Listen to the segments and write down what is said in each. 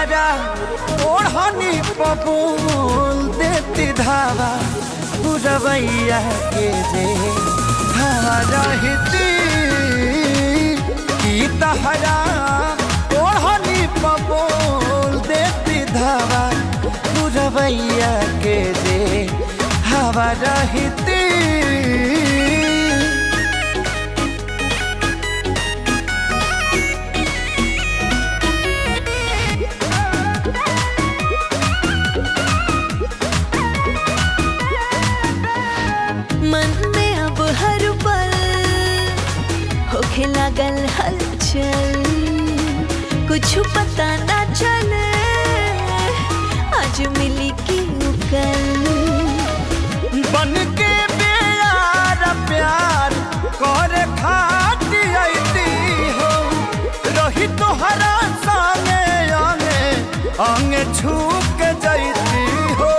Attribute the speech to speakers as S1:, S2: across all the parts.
S1: तहरा ओढ़नी पबूल देती धावा पुरवैया के जे हवा रहती की तहरा ओढ़नी पबूल देती धावा पुरवैया के जे हवा रहती।
S2: मन में अब हर पल होखे लागल हलचल, कुछ पता ना चले आज मिली की कल।
S1: बन के प्यार प्यार करे खाती आईती हो, रही तोहरा संगे अंगे अंगे छू के जाती हो।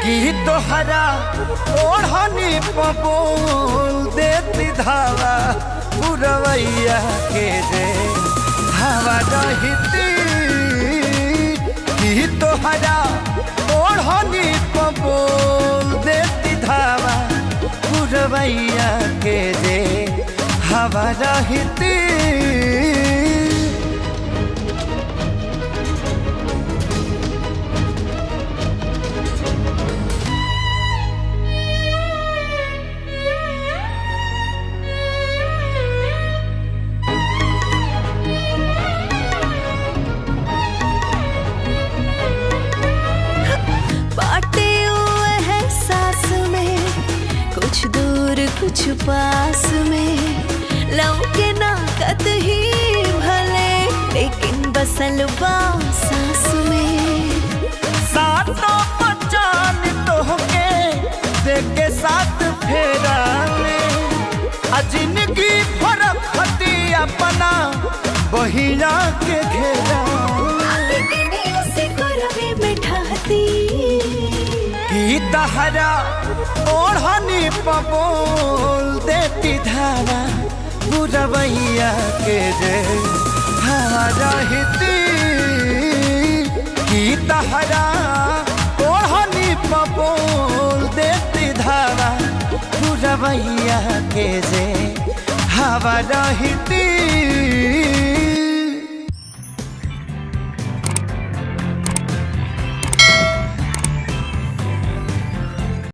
S1: की तोहरा ओढ़नी पबूल देती धावा पुरवैया के जे हवा रहती। की तोहरा ओढ़नी पबूल देती धावा पुरवैया के जे हवा रहती।
S2: कुछ पास में लौके ना कतही भले, लेकिन बसल बा सांस में।
S1: सातों पहचान तोहके देके साथ फेरा में, जिंदगी फरक हती अपना बहिया के घेरा की तहरा ओढ़नी पबूल देती धावा पुरवैया के जे हवा रहती। की तहरा ओढ़नी पबूल देती धावा पुरवैया के जे हवा रहती।